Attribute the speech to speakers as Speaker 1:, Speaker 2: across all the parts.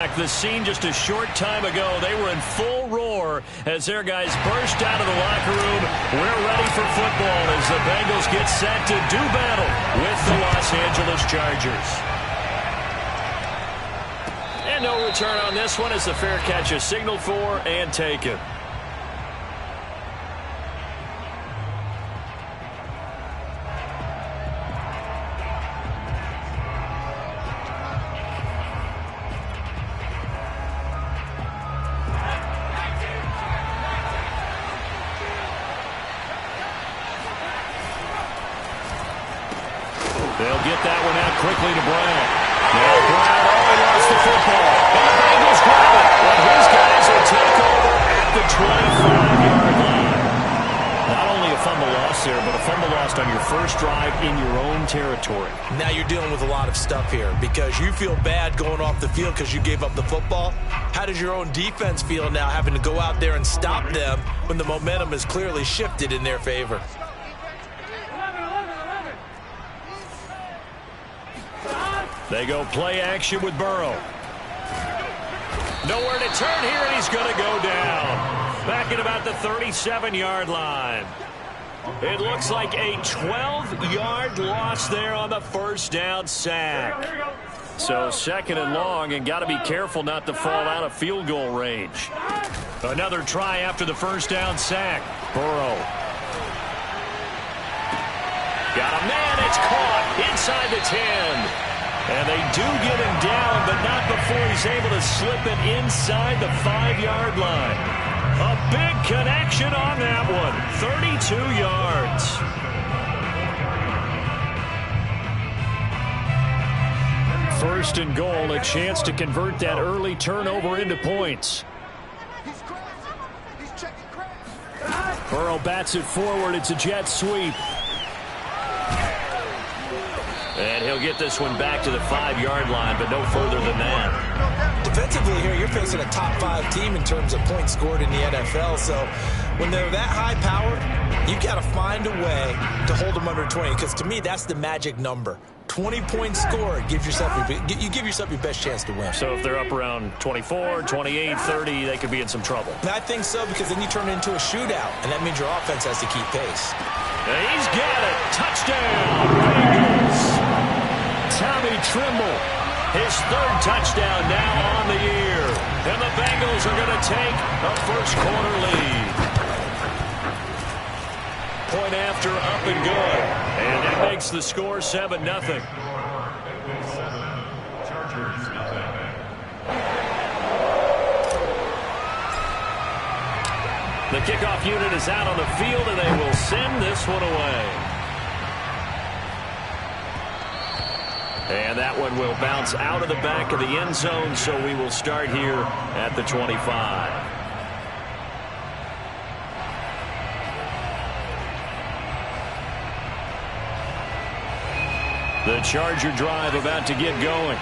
Speaker 1: The scene just a short time ago, they were in full roar as their guys burst out of the locker room. We're ready for football as the Bengals get set to do battle with the Los Angeles Chargers. And no return on this one as the fair catch is signaled for and taken. They'll get that one out quickly to Brown. Now Brown lost the football. And the Bengals grab it. But his guys will take over at the 25-yard line. Not only a fumble loss there, but a fumble lost on your first drive in your own territory.
Speaker 2: Now you're dealing with a lot of stuff here because you feel bad going off the field because you gave up the football. How does your own defense feel now having to go out there and stop them when the momentum is clearly shifted in their favor?
Speaker 1: They go play action with Burrow. Nowhere to turn here, and he's going to go down. Back at about the 37-yard line. It looks like a 12-yard loss there on the first down sack. So second and long, and got to be careful not to fall out of field goal range. Another try after the first down sack. Burrow. Got a man, it's caught inside the 10. And they do get him down, but not before he's able to slip it inside the 5-yard line. A big connection on that one. 32 yards. First and goal, a chance to convert that early turnover into points. Burrow bats it forward. It's a jet sweep. And he'll get this one back to the 5-yard line, but no further than that.
Speaker 2: Defensively here, you're facing a top-5 team in terms of points scored in the NFL. So when they're that high-powered, you've got to find a way to hold them under 20. Because to me, that's the magic number. 20 points scored, you give yourself your best chance to win.
Speaker 1: So if they're up around 24, 28, 30, they could be in some trouble.
Speaker 2: And I think so, because then you turn it into a shootout, and that means your offense has to keep pace.
Speaker 1: And he's got it. Touchdown, Bengals. Tommy Trimble, his third touchdown now on the year. And the Bengals are going to take a first-quarter lead. Point after, up and good. And that makes the score 7-0. The kickoff unit is out on the field, and they will send this one away. And that one will bounce out of the back of the end zone, so we will start here at the 25. The Charger drive about to get going.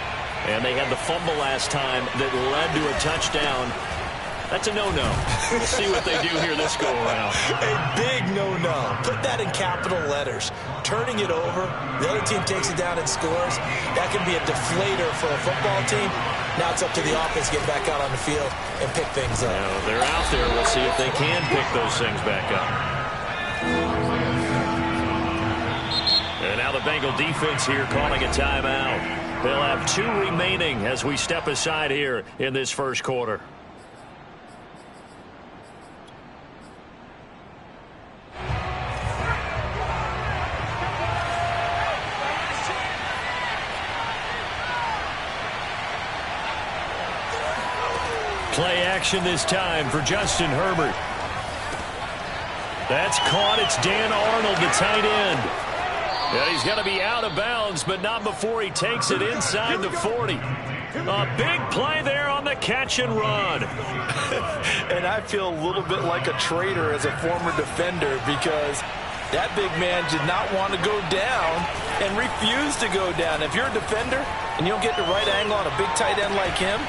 Speaker 1: And they had the fumble last time that led to a touchdown. That's a no-no. We'll see what they do here this go-around.
Speaker 2: A big no-no. Put that in capital letters. Turning it over, the other team takes it down and scores. That can be a deflator for a football team. Now it's up to the offense to get back out on the field and pick things up.
Speaker 1: Now they're out there. We'll see if they can pick those things back up. And now the Bengal defense here calling a timeout. They'll have 2 remaining as we step aside here in this first quarter. Play action this time for Justin Herbert. That's caught. It's Dan Arnold, the tight end. And he's going to be out of bounds, but not before he takes it inside the 40. A big play there on the catch and run.
Speaker 3: And I feel a little bit like a traitor as a former defender because that big man did not want to go down and refused to go down. If you're a defender and you don't get the right angle on a big tight end like him,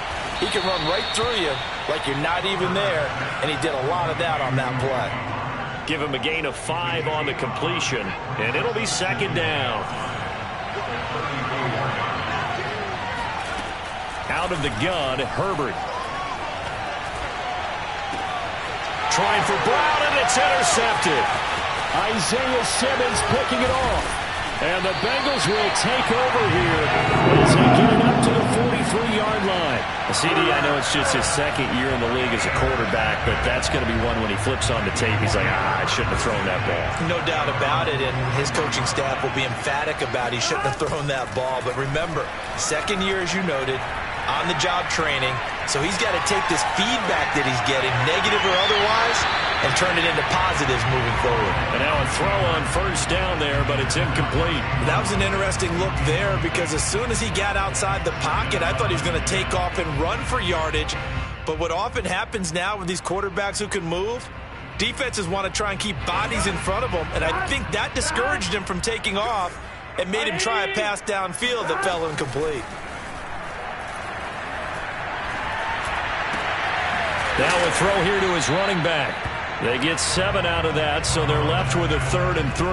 Speaker 3: he can run right through you like you're not even there, and he did a lot of that on that play.
Speaker 1: Give him a gain of 5 on the completion, and it'll be second down. Out out of the gun, Herbert. Trying for Brown, and it's intercepted.
Speaker 4: Isaiah Simmons picking it off.
Speaker 1: And the Bengals will take over here as they get it up to the 43-yard line. CD, I know it's just his second year in the league as a quarterback, but that's going to be one when he flips on the tape. He's like, I shouldn't have thrown that ball.
Speaker 2: No doubt about it, and his coaching staff will be emphatic about he shouldn't have thrown that ball. But remember, second year, as you noted, on-the-job training, so he's got to take this feedback that he's getting, negative or otherwise, and turn it into positives moving forward.
Speaker 1: And now a throw on first down there, but it's incomplete.
Speaker 2: That was an interesting look there because as soon as he got outside the pocket, I thought he was going to take off and run for yardage. But what often happens now with these quarterbacks who can move, defenses want to try and keep bodies in front of them, and I think that discouraged him from taking off and made him try a pass downfield that fell incomplete.
Speaker 1: Now a throw here to his running back. They get 7 out of that, so they're left with a 3rd and 3.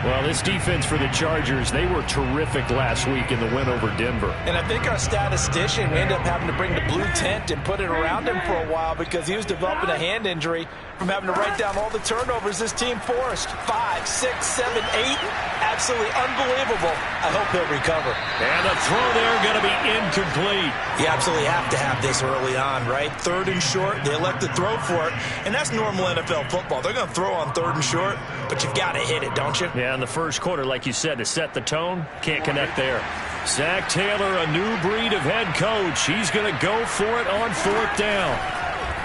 Speaker 1: Well, this defense for the Chargers, they were terrific last week in the win over Denver.
Speaker 2: And I think our statistician, we ended up having to bring the blue tent and put it around him for a while because he was developing a hand injury from having to write down all the turnovers this team forced. 5, 6, 7, 8. Absolutely unbelievable. I hope he'll recover.
Speaker 1: And the throw there going to be incomplete.
Speaker 2: You absolutely have to have this early on, right? 3rd and short. They elect to throw for it, and that's normal NFL football. They're going to throw on 3rd and short, but you've got to hit it, don't you?
Speaker 1: Yeah, in the first quarter, like you said, to set the tone, can't connect there. Zach Taylor, a new breed of head coach. He's going to go for it on 4th down.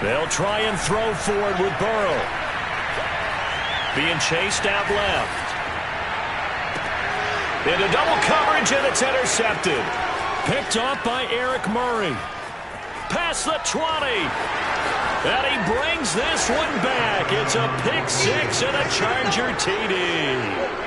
Speaker 1: They'll try and throw for it with Burrow. Being chased out left. Into double coverage, and it's intercepted. Picked off by Eric Murray. Past the 20. And he brings this one back. It's a pick 6 and a Charger TD.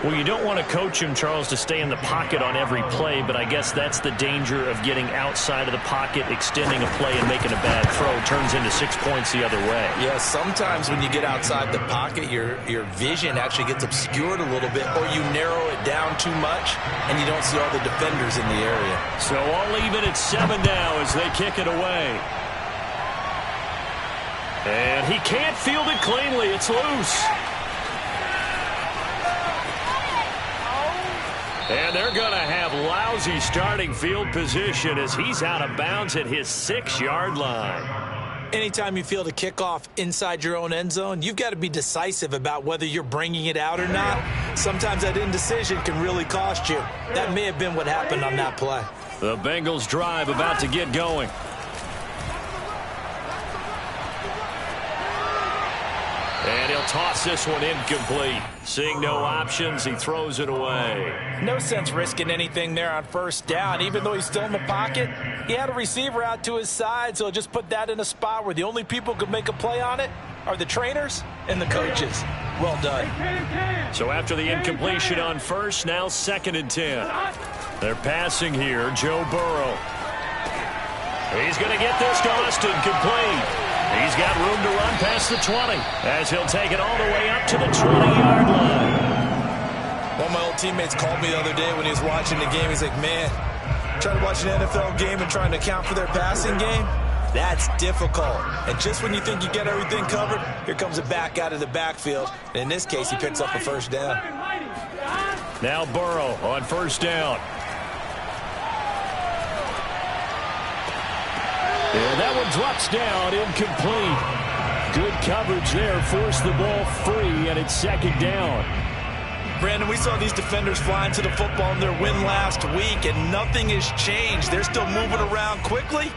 Speaker 1: Well, you don't want to coach him, Charles, to stay in the pocket on every play, but I guess that's the danger of getting outside of the pocket, extending a play and making a bad throw. Turns into 6 points the other way.
Speaker 2: Yeah, sometimes when you get outside the pocket, your vision actually gets obscured a little bit, or you narrow it down too much, and you don't see all the defenders in the area.
Speaker 1: So all even at 7 now as they kick it away. And he can't field it cleanly. It's loose. And they're going to have lousy starting field position as he's out of bounds at his 6-yard line.
Speaker 2: Anytime you field a kickoff inside your own end zone, you've got to be decisive about whether you're bringing it out or not. Sometimes that indecision can really cost you. That may have been what happened on that play.
Speaker 1: The Bengals drive about to get going. And he'll toss this one incomplete. Seeing no options, he throws it away.
Speaker 2: No sense risking anything there on 1st down. Even though he's still in the pocket, he had a receiver out to his side, so just put that in a spot where the only people who could make a play on it are the trainers and the coaches. Well done.
Speaker 1: So after the incompletion on 1st, now 2nd and 10. They're passing here, Joe Burrow. He's going to get this to Austin, complete. He's got room to run past the 20 as he'll take it all the way up to the 20-yard line.
Speaker 2: One of my old teammates called me the other day when he was watching the game. He's like, man, trying to watch an NFL game and trying to account for their passing game, that's difficult. And just when you think you get everything covered, here comes a back out of the backfield. And in this case, he picks up a 1st down.
Speaker 1: Now Burrow on 1st down. And that one drops down, incomplete. Good coverage there, forced the ball free, and it's 2nd down.
Speaker 2: Brandon, we saw these defenders flying to the football in their win last week, and nothing has changed. They're still moving around quickly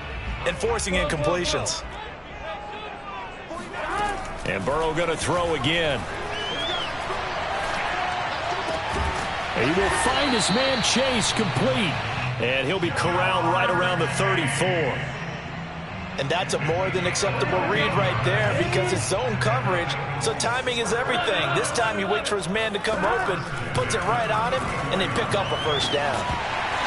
Speaker 2: and forcing incompletions.
Speaker 1: And Burrow going to throw again. He will find his man Chase complete. And he'll be corralled right around the 34.
Speaker 2: And that's a more than acceptable read right there because it's zone coverage, so timing is everything. This time he waits for his man to come open, puts it right on him, and they pick up a 1st down.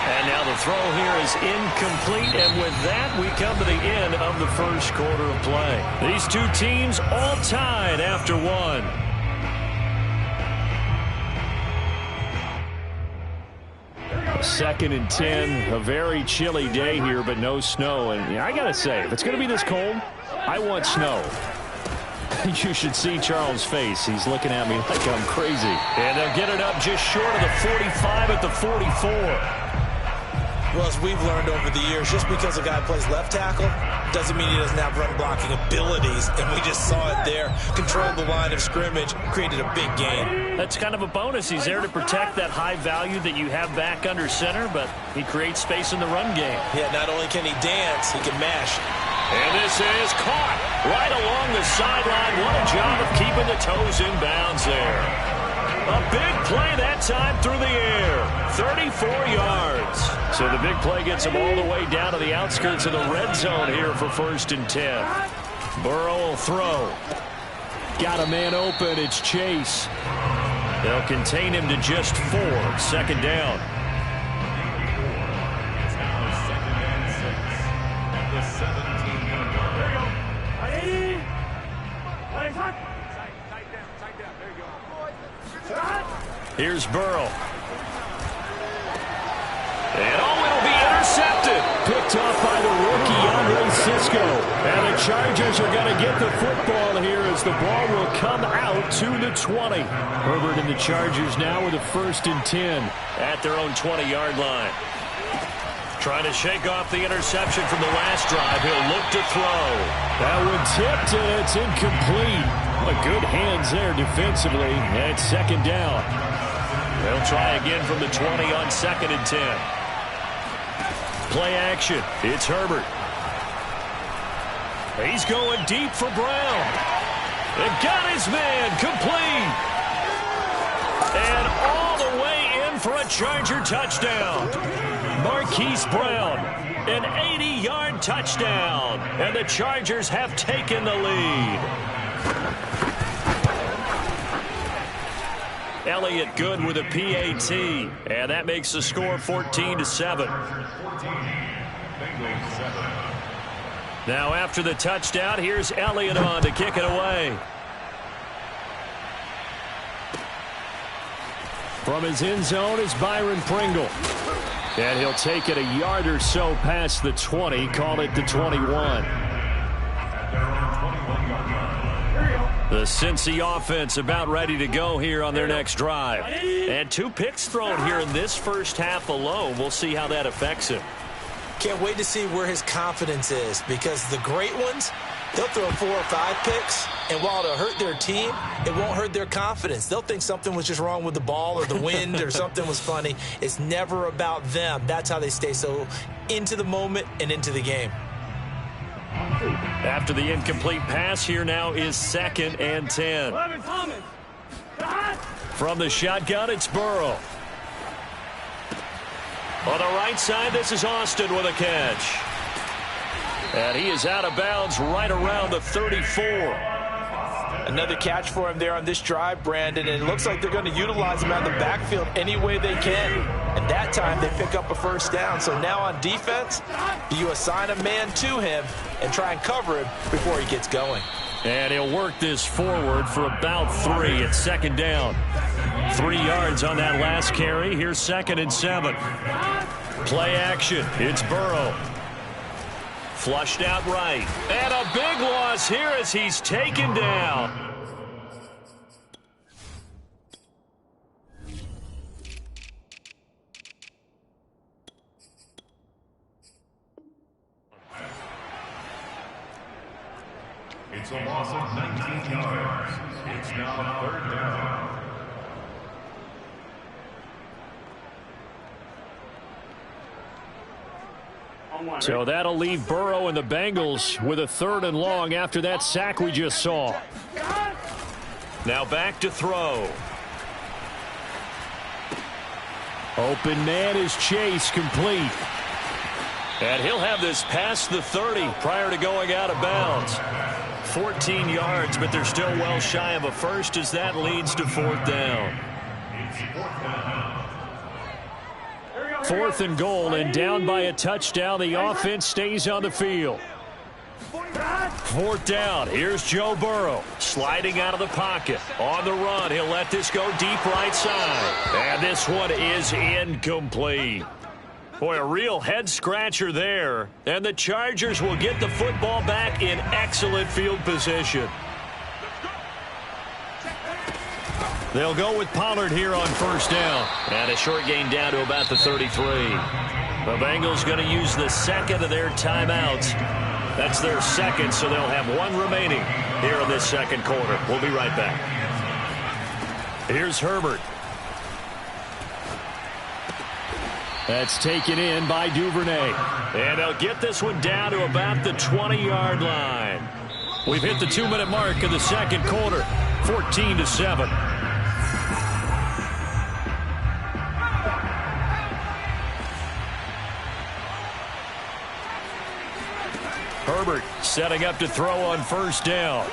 Speaker 1: And now the throw here is incomplete, and with that we come to the end of the 1st quarter of play. These two teams all tied after 1.
Speaker 4: 2nd and 10. A very chilly day here, but no snow. And I got to say, if it's going to be this cold, I want snow. You should see Charles' face. He's looking at me like I'm crazy.
Speaker 1: And they'll get it up just short of the 45 at the 44.
Speaker 2: Well, as we've learned over the years, just because a guy plays left tackle doesn't mean he doesn't have run-blocking abilities, and we just saw it there. Controlled the line of scrimmage, created a big gain.
Speaker 1: That's kind of a bonus. He's there to protect that high value that you have back under center, but he creates space in the run game.
Speaker 2: Yeah, not only can he dance, he can mash.
Speaker 1: And this is caught right along the sideline. What a job of keeping the toes in bounds there. A big play that time through the air. 34 yards. So the big play gets him all the way down to the outskirts of the red zone here for 1st and 10. Burrow will throw.
Speaker 4: Got a man open. It's Chase.
Speaker 1: They'll contain him to just 4. 2nd down. Here's Burrow. And it'll be intercepted.
Speaker 4: Picked off by the rookie, Andre Cisco. And the Chargers are going to get the football here as the ball will come out to the 20. Herbert and the Chargers now with a 1st and 10.
Speaker 1: At their own 20-yard line. Trying to shake off the interception from the last drive. He'll look to throw.
Speaker 4: That one tipped, and it's incomplete. Good hands there defensively. And 2nd down.
Speaker 1: They'll try again from the 20 on 2nd and 10. Play action. It's Herbert. He's going deep for Brown. And got his man complete. And all the way in for a Charger touchdown. Marquise Brown, an 80-yard touchdown. And the Chargers have taken the lead. Elliott good with a PAT, and that makes the score 14-7. Now after the touchdown, here's Elliott on to kick it away.
Speaker 4: From his end zone is Byron Pringle. And he'll take it a yard or so past the 20, call it the 21. The Cincy offense about ready to go here on their next drive. And 2 picks thrown here in this first half alone. We'll see how that affects him.
Speaker 2: Can't wait to see where his confidence is, because the great ones, they'll throw 4 or 5 picks, and while it'll hurt their team, it won't hurt their confidence. They'll think something was just wrong with the ball or the wind or something was funny. It's never about them. That's how they stay so into the moment and into the game.
Speaker 1: After the incomplete pass, here now is 2nd and 10. From the shotgun, it's Burrow. On the right side, this is Austin with a catch. And he is out of bounds right around the 34.
Speaker 3: Another catch for him there on this drive, Brandon, and it looks like they're going to utilize him out of the backfield any way they can. And that time they pick up a 1st down. So now on defense, do you assign a man to him and try and cover him before he gets going?
Speaker 1: And he'll work this forward for about 3 at 2nd down. 3 yards on that last carry. Here's 2nd and 7. Play action. It's Burrow. Flushed out right. And a big loss here as he's taken down.
Speaker 5: It's a loss of 19 yards. It's now 3rd down.
Speaker 4: So that'll leave Burrow and the Bengals with a 3rd and long after that sack we just saw.
Speaker 1: Now back to throw.
Speaker 4: Open man is Chase, complete.
Speaker 1: And he'll have this past the 30 prior to going out of bounds. 14 yards, but they're still well shy of a first as that leads to 4th down.
Speaker 4: 4th and goal, and down by a touchdown. The offense stays on the field.
Speaker 1: 4th down. Here's Joe Burrow sliding out of the pocket. On the run, he'll let this go deep right side. And this one is incomplete. Boy, a real head-scratcher there. And the Chargers will get the football back in excellent field position. They'll go with Pollard here on first down. And a short gain down to about the 33. The Bengals going to use the second of their timeouts. That's their second, so they'll have one remaining here in this second quarter. We'll be right back. Here's Herbert. That's taken in by Duvernay. And they'll get this one down to about the 20-yard line. We've hit the 2-minute mark of the second quarter, 14-7. Herbert setting up to throw on first down.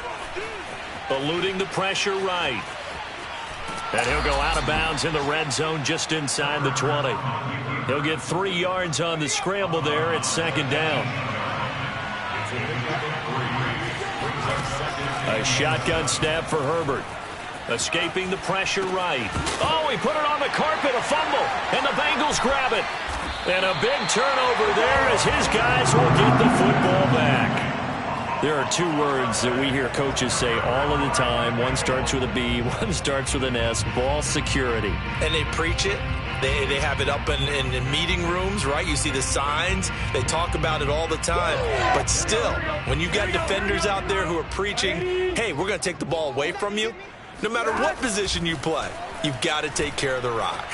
Speaker 1: Eluding the pressure right. And he'll go out of bounds in the red zone just inside the 20. He'll get 3 yards on the scramble there at second down. A shotgun snap for Herbert. Escaping the pressure right. Oh, he put it on the carpet, a fumble, and the Bengals grab it. And a big turnover there as his guys will get the football back. There are 2 words that we hear coaches say all of the time. One starts with a B, one starts with an S, ball security.
Speaker 2: And they preach it. They have it up in meeting rooms, right? You see the signs. They talk about it all the time. But still, when you got defenders out there who are preaching, hey, we're going to take the ball away from you, no matter what position you play, you've got to take care of the rock.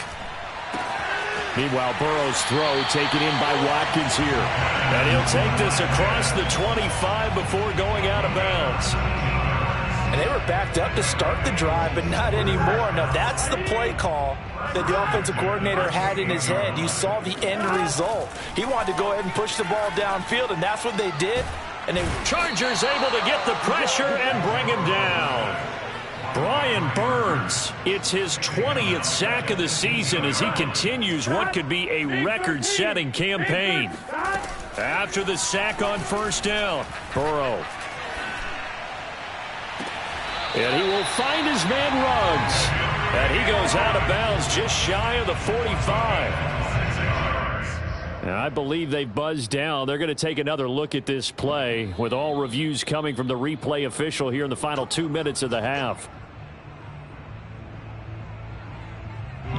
Speaker 4: Meanwhile, Burrow's throw taken in by Watkins here.
Speaker 1: And he'll take this across the 25 before going out of bounds.
Speaker 3: And they were backed up to start the drive, but not anymore. Now, that's the play call that the offensive coordinator had in his head. You saw the end result. He wanted to go ahead and push the ball downfield, and that's what they did. And they
Speaker 1: Chargers able to get the pressure and bring him down. Brian Burns, it's his 20th sack of the season as he continues what could be a record-setting campaign. After the sack on first down, Burrow. And he will find his man Ruggs. And he goes out of bounds just shy of the 45. And I believe they've buzzed down. They're going to take another look at this play with all reviews coming from the replay official here in the final 2 minutes of the half.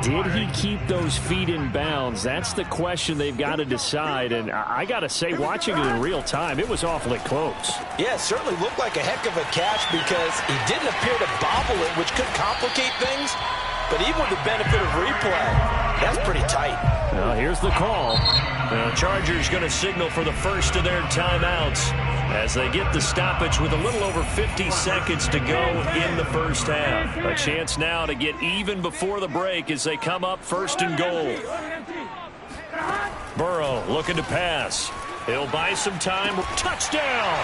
Speaker 1: Did he keep those feet in bounds? That's the question they've got to decide. And I got to say, watching it in real time, it was awfully close.
Speaker 2: Yeah, it certainly looked like a heck of a catch because he didn't appear to bobble it, which could complicate things. But even with the benefit of replay, that's pretty tight.
Speaker 1: Well, here's the call. The Chargers going to signal for the first of their timeouts as they get the stoppage with a little over 50 seconds to go in the first half. A chance now to get even before the break as they come up first and goal. Burrow looking to pass. He'll buy some time. Touchdown!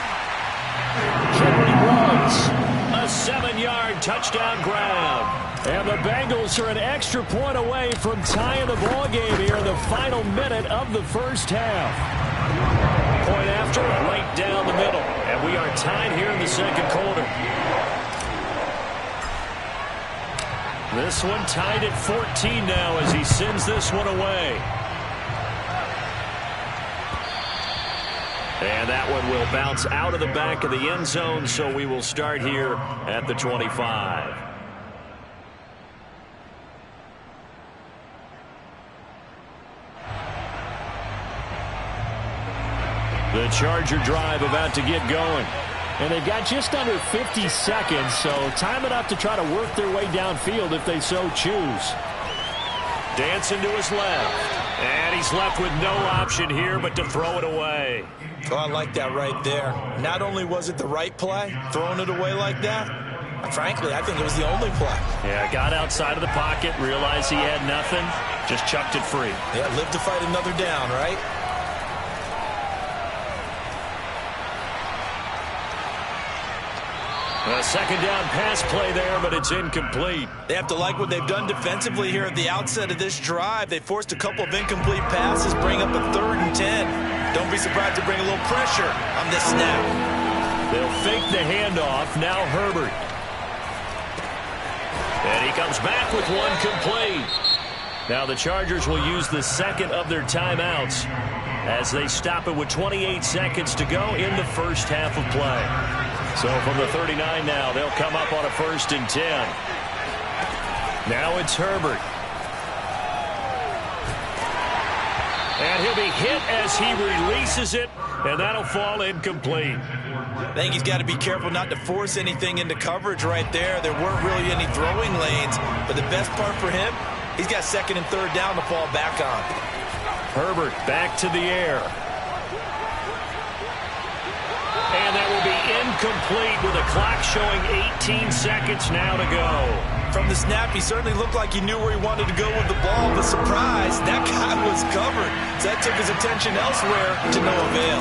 Speaker 1: Henry Ruggs. A 7-yard touchdown grab. And the Bengals are an extra point away from tying the ball game here in the final minute of the first half. Point after, right down the middle. And we are tied here in the second quarter. This one tied at 14 now as he sends this one away. And that one will bounce out of the back of the end zone, so we will start here at the 25. The Charger drive about to get going. And they've got just under 50 seconds, so time enough to try to work their way downfield if they so choose. Dancing to his left. And he's left with no option here but to throw it away.
Speaker 2: Oh, I like that right there. Not only was it the right play, throwing it away like that, frankly, I think it was the only play.
Speaker 1: Yeah, got outside of the pocket, realized he had nothing, just chucked it free.
Speaker 2: Yeah, live to fight another down, right?
Speaker 1: A second down pass play there, but it's incomplete.
Speaker 2: They have to like what they've done defensively here at the outset of this drive. They forced a couple of incomplete passes, bring up a 3rd and 10. Don't be surprised to bring a little pressure on this snap.
Speaker 1: They'll fake the handoff. Now Herbert. And he comes back with one complete. Now the Chargers will use the second of their timeouts as they stop it with 28 seconds to go in the first half of play. So from the 39 now, they'll come up on a 1st and 10. Now it's Herbert. And he'll be hit as he releases it, and that'll fall incomplete.
Speaker 2: I think he's got to be careful not to force anything into coverage right there. There weren't really any throwing lanes, but the best part for him, he's got 2nd and 3rd down to fall back on.
Speaker 1: Herbert back to the air. And that will be incomplete with a clock showing 18 seconds now to go.
Speaker 2: From the snap, he certainly looked like he knew where he wanted to go with the ball, but surprise, that guy was covered. So that took his attention elsewhere to no avail.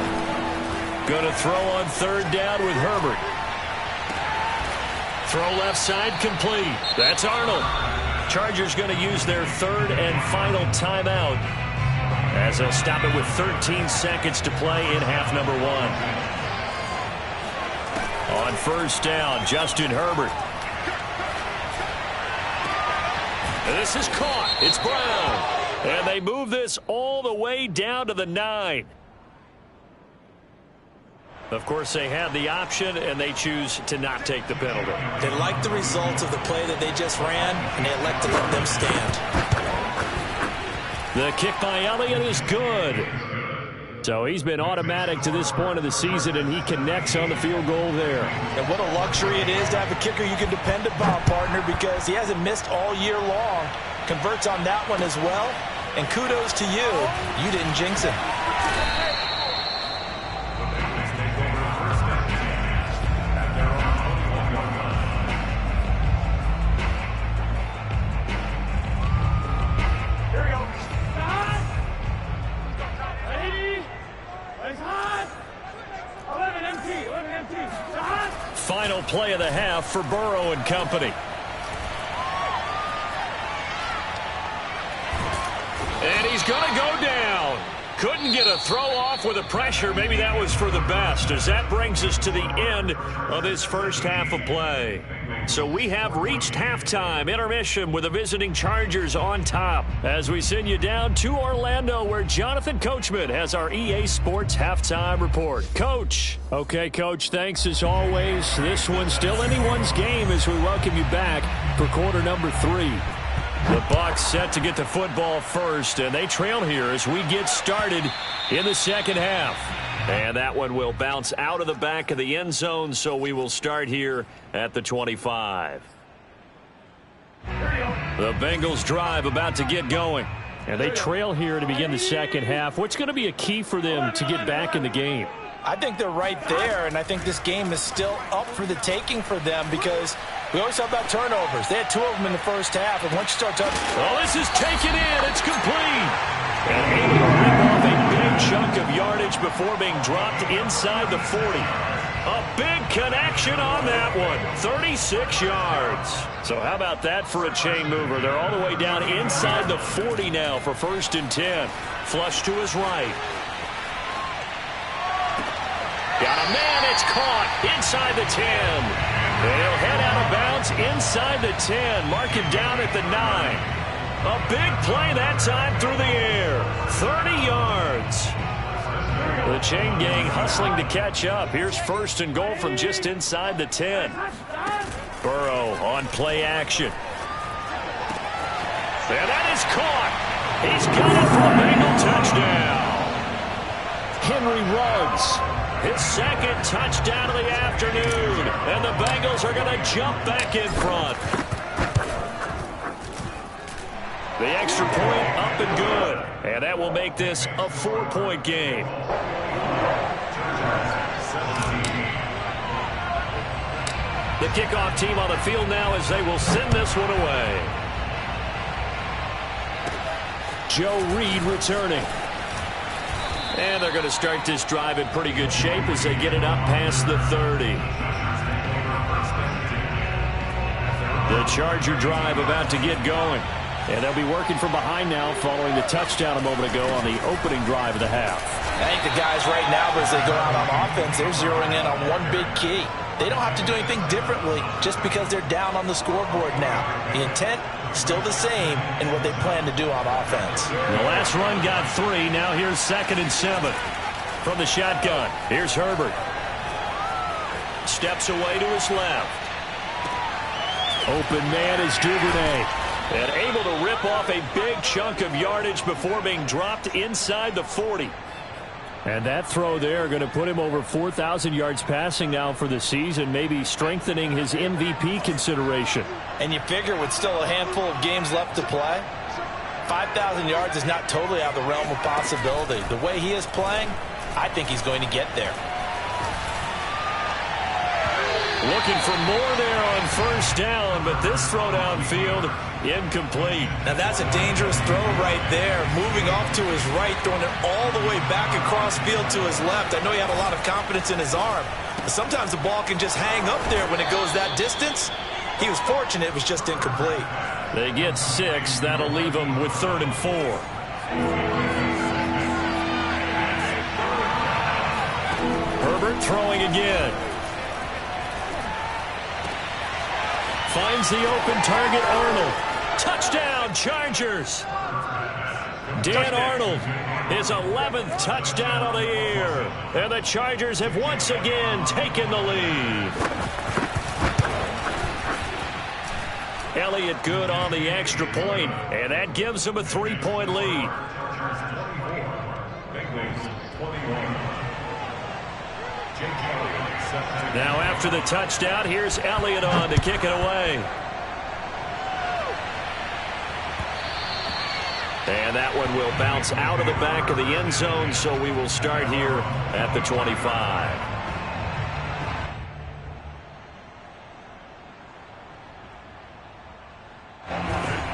Speaker 1: Going to throw on 3rd down with Herbert. Throw left side complete. That's Arnold. Chargers going to use their 3rd and final timeout as they'll stop it with 13 seconds to play in half number 1. On 1st down, Justin Herbert. And this is caught. It's Brown. And they move this all the way down to the 9. Of course, they have the option, and they choose to not take the penalty.
Speaker 2: They like the results of the play that they just ran, and they elect to let them stand.
Speaker 1: The kick by Elliott is good. So he's been automatic to this point of the season, and he connects on the field goal there.
Speaker 2: And what a luxury it is to have a kicker you can depend upon, partner, because he hasn't missed all year long. Converts on that one as well. And kudos to you. You didn't jinx him.
Speaker 1: Final play of the half for Burrow and company. And he's going to go down. Couldn't get a throw off with the pressure. Maybe that was for the best, as that brings us to the end of this first half of play. So we have reached halftime, intermission with the visiting Chargers on top, as we send you down to Orlando, where Jonathan Coachman has our EA Sports halftime report. Coach. Okay, Coach, thanks as always. This one's still anyone's game as we welcome you back for quarter number 3. The Bucs set to get the football first, and they trail here as we get started in the second half. And that one will bounce out of the back of the end zone, so we will start here at the 25. The Bengals drive about to get going. And they trail here to begin the second half. What's going to be a key for them to get back in the game?
Speaker 2: I think they're right there, and I think this game is still up for the taking for them because we always talk about turnovers. They had 2 of them in the first half, and once you start talking...
Speaker 1: Oh, this is taken in. It's complete. And able to rip off a big chunk of yardage before being dropped inside the 40. A big connection on that one. 36 yards. So how about that for a chain mover? They're all the way down inside the 40 now for 1st and 10. Flush to his right. Got a man. It's caught inside the 10. They'll head out of bounds inside the 10. Mark him down at the 9. A big play that time through the air. 30 yards. The chain gang hustling to catch up. Here's 1st and goal from just inside the 10. Burrow on play action. And that is caught. He's got it for a Bengal touchdown. Henry runs. His 2nd touchdown of the afternoon. And the Bengals are going to jump back in front. The extra point up and good. And that will make this a 4-point game. The kickoff team on the field now as they will send this one away. Joe Reed returning. And they're going to start this drive in pretty good shape as they get it up past the 30. The Charger drive about to get going. And they'll be working from behind now following the touchdown a moment ago on the opening drive of the half.
Speaker 2: I think the guys right now, as they go out on offense, they're zeroing in on one big key. They don't have to do anything differently just because they're down on the scoreboard now. The intent, still the same in what they plan to do on offense.
Speaker 4: The last run got 3. Now here's 2nd and 7 from the shotgun. Here's Herbert.
Speaker 1: Steps away to his left.
Speaker 4: Open man is Duvernay.
Speaker 1: And able to rip off a big chunk of yardage before being dropped inside the 40.
Speaker 4: And that throw there going to put him over 4,000 yards passing now for the season, maybe strengthening his MVP consideration.
Speaker 2: And you figure with still a handful of games left to play, 5,000 yards is not totally out of the realm of possibility. The way he is playing, I think he's going to get there.
Speaker 1: Looking for more there on 1st down, but this throw downfield, incomplete.
Speaker 2: Now that's a dangerous throw right there. Moving off to his right, throwing it all the way back across field to his left. I know he had a lot of confidence in his arm, but sometimes the ball can just hang up there when it goes that distance. He was fortunate it was just incomplete.
Speaker 1: They get 6. That'll leave them with 3rd and 4. Herbert throwing again. Finds the open target, Arnold. Touchdown, Chargers. Dan Arnold, his 11th touchdown of the year. And the Chargers have once again taken the lead. Elliott good on the extra point, and that gives them a 3-point lead. Now after the touchdown, here's Elliott on to kick it away. And that one will bounce out of the back of the end zone, so we will start here at the 25.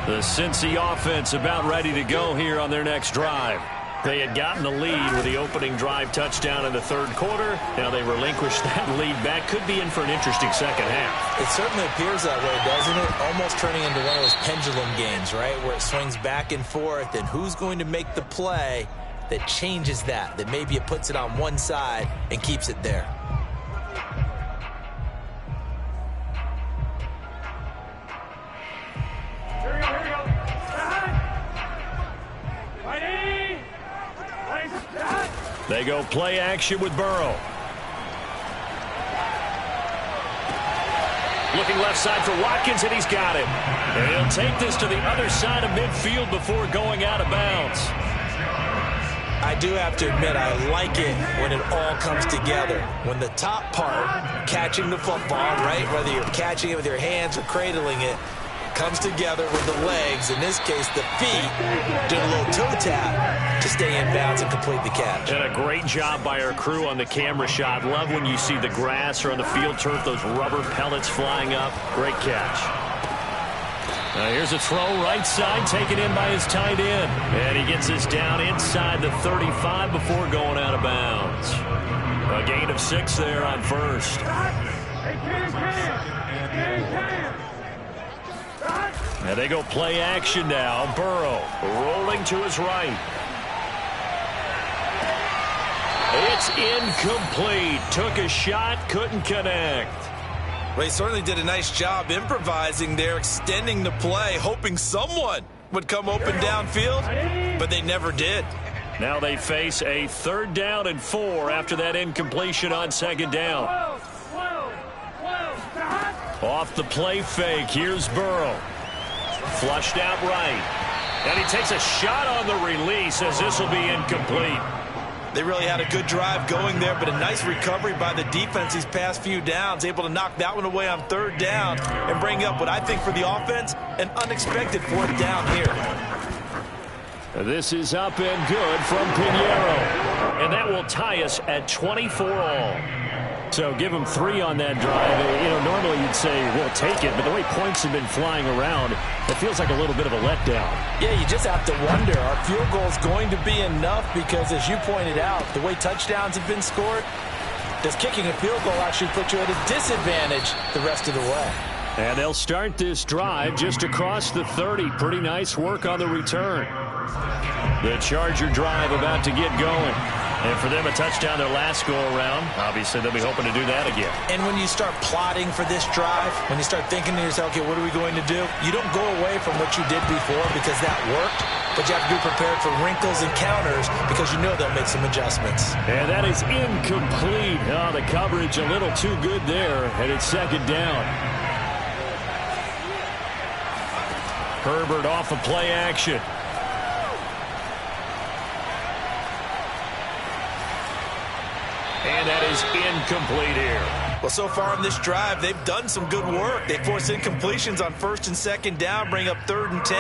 Speaker 1: The Cincy offense about ready to go here on their next drive. They had gotten the lead with the opening drive touchdown in the 3rd quarter. Now they relinquished that lead back. Could be in for an interesting second half.
Speaker 2: It certainly appears that way, doesn't it? Almost turning into one of those pendulum games, right? Where it swings back and forth, and who's going to make the play that changes that maybe it puts it on one side and keeps it there.
Speaker 1: They go play action with Burrow. Looking left side for Watkins, and he's got it. And he'll take this to the other side of midfield before going out of bounds.
Speaker 2: I do have to admit, I like it when it all comes together. When the top part, catching the football, right, whether you're catching it with your hands or cradling it, comes together with the legs, in this case the feet, doing a little toe tap to stay in bounds and complete the catch.
Speaker 1: And a great job by our crew on the camera shot. Love when you see the grass or on the field turf, those rubber pellets flying up. Great catch. Now here's a throw right side, taken in by his tight end. And he gets this down inside the 35 before going out of bounds. A gain of 6 there on 1st. And they go play action now. Burrow rolling to his right. It's incomplete. Took a shot, couldn't connect.
Speaker 2: Well, he certainly did a nice job improvising there, extending the play, hoping someone would come open downfield, but they never did.
Speaker 1: Now they face a 3rd down and 4 after that incompletion on 2nd down. Off the play fake, here's Burrow. Flushed out right. And he takes a shot on the release as this will be incomplete.
Speaker 2: They really had a good drive going there, but a nice recovery by the defense these past few downs, able to knock that one away on 3rd down and bring up what I think for the offense, an unexpected 4th down here.
Speaker 1: This is up and good from Pinheiro. And that will tie us at 24 all. So give them 3 on that drive. You know, normally you'd say, we'll take it, but the way points have been flying around, it feels like a little bit of a letdown.
Speaker 2: Yeah, you just have to wonder, are field goals going to be enough? Because as you pointed out, the way touchdowns have been scored, does kicking a field goal actually put you at a disadvantage the rest of the way?
Speaker 1: And they'll start this drive just across the 30. Pretty nice work on the return. The Charger drive about to get going.
Speaker 4: And for them, a touchdown their last go-around. Obviously, they'll be hoping to do that again.
Speaker 2: And when you start plotting for this drive, when you start thinking to yourself, okay, what are we going to do? You don't go away from what you did before because that worked, but you have to be prepared for wrinkles and counters because you know they'll make some adjustments.
Speaker 4: And that is incomplete. Oh, the coverage a little too good there, and it's second down. Herbert off of play action. And that is incomplete here.
Speaker 2: Well, so far in this drive, they've done some good work. They force incompletions on first and second down, bring up 3rd and 10.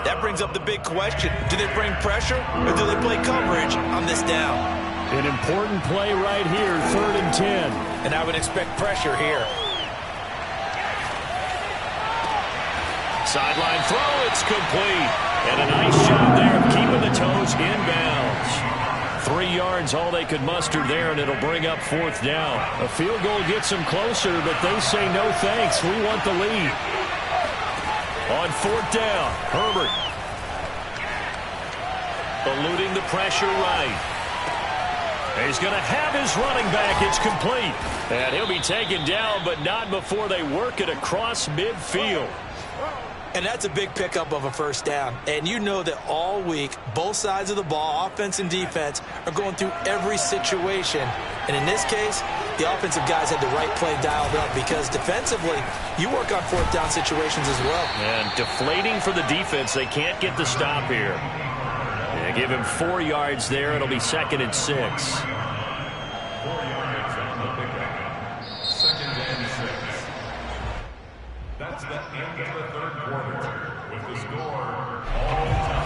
Speaker 2: That brings up the big question. Do they bring pressure or do they play coverage on this down?
Speaker 4: An important play right here, 3rd and 10.
Speaker 2: And I would expect pressure here.
Speaker 4: Sideline throw, it's complete. And a nice job there of keeping the toes inbounds. 3 yards, all they could muster there, and it'll bring up 4th down. A field goal gets them closer, but they say no thanks. We want the lead. On 4th down, Herbert. Eluding the pressure right. He's going to have his running back. It's complete. And he'll be taken down, but not before they work it across midfield.
Speaker 2: And that's a big pickup of a first down. And you know that all week, both sides of the ball, offense and defense, are going through every situation. And in this case, the offensive guys had the right play dialed up because defensively, you work on 4th down situations as well.
Speaker 4: And deflating for the defense. They can't get the stop here. Yeah, give him 4 yards there. It'll be 2nd and 6.
Speaker 5: 4 yards on the pickup. 2nd and 6. That's the end of the 3rd quarter with the score all time.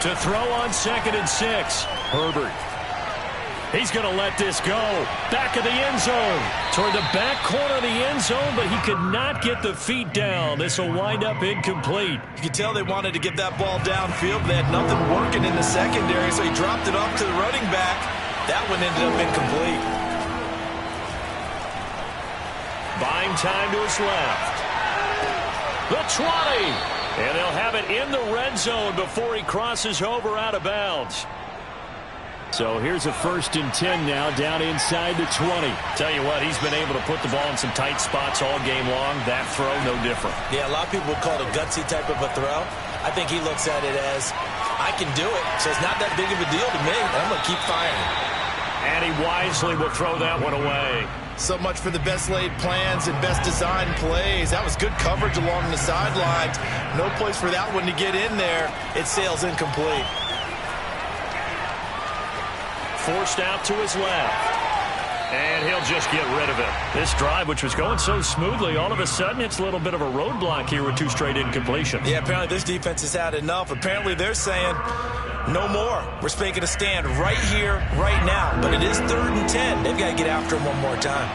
Speaker 4: To throw on 2nd and 6, Herbert. He's going to let this go. Back of the end zone. Toward the back corner of the end zone, but he could not get the feet down. This will wind up incomplete.
Speaker 2: You could tell they wanted to get that ball downfield. They had nothing working in the secondary, so he dropped it off to the running back. That one ended up incomplete.
Speaker 4: Buying time to his left. The 20. And they'll have it in the red zone before he crosses over out of bounds. So here's a 1st and 10 now down inside the 20. Tell you what, he's been able to put the ball in some tight spots all game long. That throw, no different.
Speaker 2: Yeah, a lot of people would call it a gutsy type of a throw. I think he looks at it as, I can do it, so it's not that big of a deal to me. I'm going to keep firing.
Speaker 4: And he wisely will throw that one away.
Speaker 2: So much for the best laid plans and best designed plays. That was good coverage along the sidelines. No place for that one to get in there. It sails incomplete.
Speaker 4: Forced out to his left. And he'll just get rid of it. This drive, which was going so smoothly, all of a sudden it's a little bit of a roadblock here with 2 straight incompletions.
Speaker 2: Yeah, apparently this defense has had enough. Apparently they're saying, no more. We're making a stand right here, right now. But it is 3rd and 10. They've got to get after him one more time.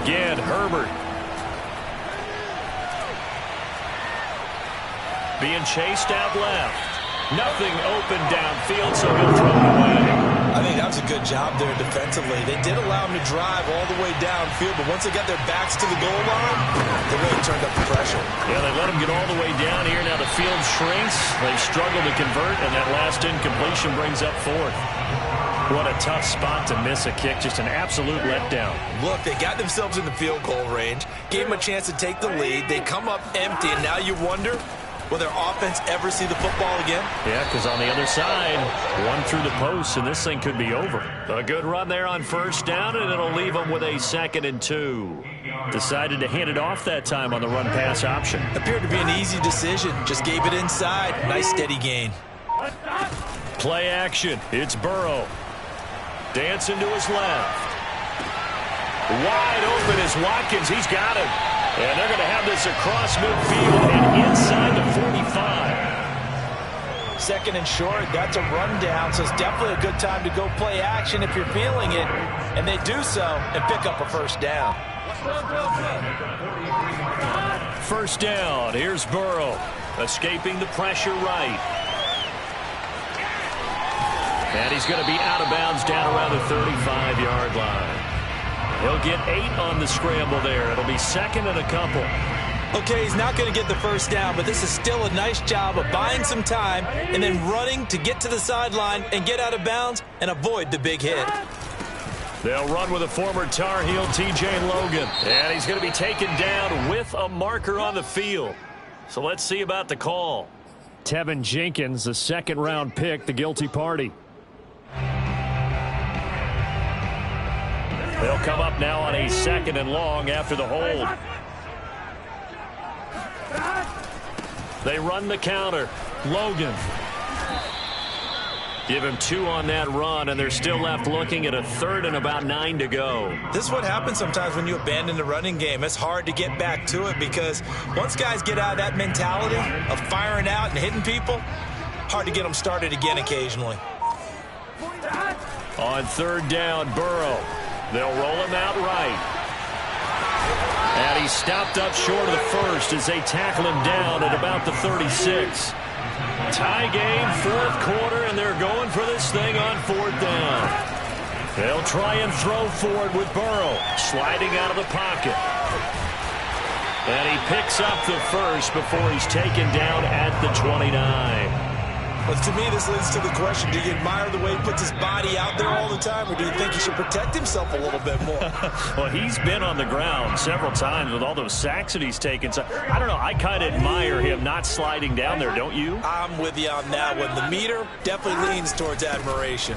Speaker 4: Again, Herbert. Being chased out left. Nothing open downfield, so he'll throw it away.
Speaker 2: I think that was a good job there defensively. They did allow him to drive all the way downfield, but once they got their backs to the goal line, they really turned up the pressure.
Speaker 4: Yeah, they let him get all the way down here. Now the field shrinks. They struggle to convert, and that last incompletion brings up 4th. What a tough spot to miss a kick. Just an absolute letdown.
Speaker 2: Look, they got themselves in the field goal range, gave them a chance to take the lead. They come up empty, and now you wonder, will their offense ever see the football again?
Speaker 4: Yeah, because on the other side, one through the post, and this thing could be over. A good run there on 1st down, and it'll leave them with a 2nd and 2. Decided to hand it off that time on the run-pass option.
Speaker 2: Appeared to be an easy decision. Just gave it inside. Nice steady gain.
Speaker 4: Play action. It's Burrow. Dancing to his left. Wide open is Watkins. He's got him. And they're going to have this across midfield and inside the 45.
Speaker 2: 2nd and short. That's a rundown, so it's definitely a good time to go play action if you're feeling it. And they do so and pick up a 1st down.
Speaker 4: 1st down. Here's Burrow. Escaping the pressure right. And he's going to be out of bounds down around the 35-yard line.
Speaker 1: He'll get 8 on the scramble there. It'll be second and a couple.
Speaker 2: Okay, he's not going to get the first down, but this is still a nice job of buying some time and then running to get to the sideline and get out of bounds and avoid the big hit.
Speaker 1: They'll run with a former Tar Heel, T.J. Logan. And he's going to be taken down with a marker on the field. So let's see about the call.
Speaker 4: Tevin Jenkins, the second-round pick, the guilty party.
Speaker 1: They'll come up now on a second and long after the hold. They run the counter. Logan. Give him 2 on that run, and they're still left looking at a third and about 9 to go.
Speaker 2: This is what happens sometimes when you abandon the running game. It's hard to get back to it because once guys get out of that mentality of firing out and hitting people, hard to get them started again occasionally.
Speaker 1: On third down, Burrow. They'll roll him out right. And he's stopped up short of the first as they tackle him down at about the 36. Tie game, fourth quarter, and they're going for this thing on fourth down. They'll try and throw for it with Burrow, sliding out of the pocket. And he picks up the first before he's taken down at the 29.
Speaker 2: But to me, this leads to the question, do you admire the way he puts his body out there all the time, or do you think he should protect himself a little bit more?
Speaker 1: Well, he's been on the ground several times with all those sacks that he's taken. So, I don't know, I kind of admire him not sliding down there, don't you?
Speaker 2: I'm with you on that one. The meter definitely leans towards admiration.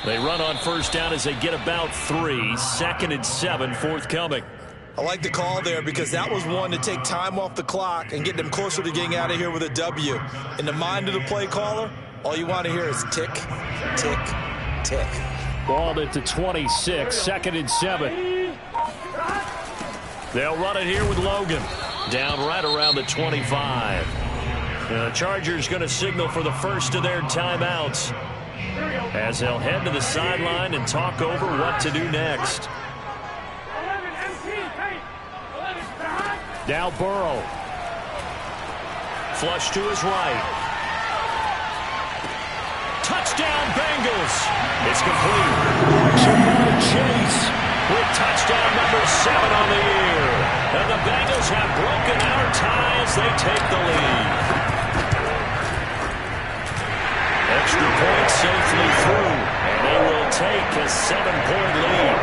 Speaker 1: They run on first down as they get about 3. Second and 7, forthcoming.
Speaker 2: I like the call there because that was one to take time off the clock and get them closer to getting out of here with a W. In the mind of the play caller, all you want to hear is tick, tick, tick.
Speaker 4: Ball at the 26, second and 7.
Speaker 1: They'll run it here with Logan. Down right around the 25. And the Chargers going to signal for the first of their timeouts as they'll head to the sideline and talk over what to do next.
Speaker 4: Now Burrow.
Speaker 1: Flush to his right. Touchdown, Bengals. It's complete.
Speaker 4: Jamar Chase
Speaker 1: with touchdown number 7 on the year. And the Bengals have broken our ties. They take the lead. Extra point safely through. And they will take a 7-point lead.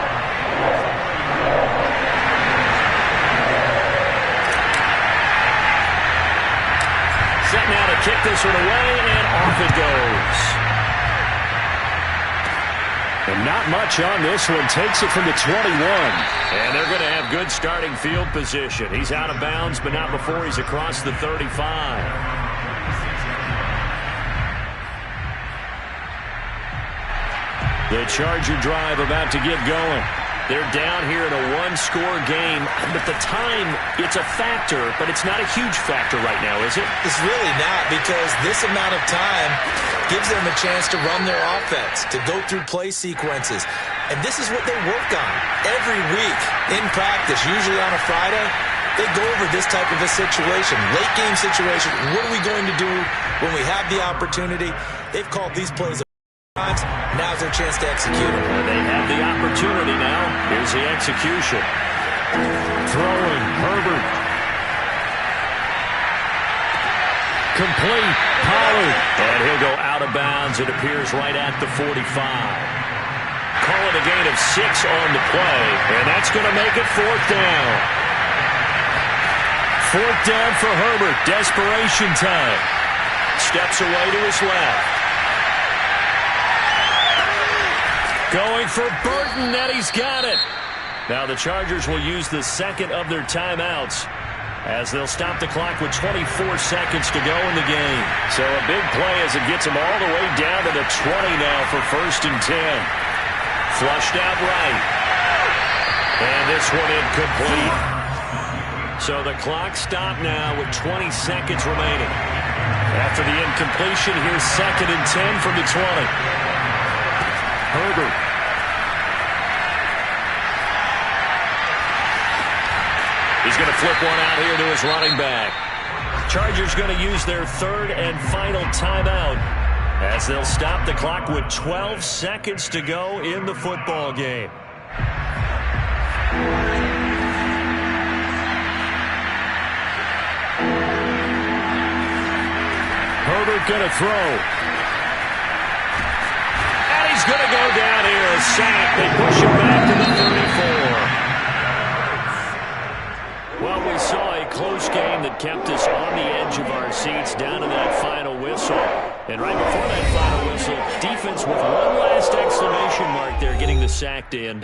Speaker 1: Set now to kick this one away, and off it goes.
Speaker 4: And not much on this one. Takes it from the 21.
Speaker 1: And they're going to have good starting field position. He's out of bounds, but not before he's across the 35. The Charger drive about to get going. They're down here in a one-score game, but the time, it's a factor, but it's not a huge factor right now, is it?
Speaker 2: It's really not, because this amount of time gives them a chance to run their offense, to go through play sequences. And this is what they work on every week in practice, usually on a Friday. They go over this type of a situation, late-game situation. What are we going to do when we have the opportunity? They've called these plays times. Now's their chance to execute it.
Speaker 1: They have the opportunity now. Here's the execution.
Speaker 4: Throwing, Herbert. Complete, Pollard.
Speaker 1: And he'll go out of bounds. It appears right at the 45. Call it a gain of 6 on the play, and that's going to make it fourth down. Fourth down for Herbert. Desperation time. Steps away to his left. Going for Burton, and he's got it. Now the Chargers will use the second of their timeouts as they'll stop the clock with 24 seconds to go in the game. So a big play as it gets them all the way down to the 20 now for first and 10. Flushed out right. And this one incomplete. So the clock stopped now with 20 seconds remaining. After the incompletion, here's second and 10 from the 20. Herbert. He's going to flip one out here to his running back. Chargers going to use their third and final timeout as they'll stop the clock with 12 seconds to go in the football game.
Speaker 4: Herbert going to throw.
Speaker 1: And he's going to go down here, a sack. They push him back to the 34. Well, we saw a close game that kept us on the edge of our seats down to that final whistle. And right before that final whistle, defense with one last exclamation mark there getting the sack to end.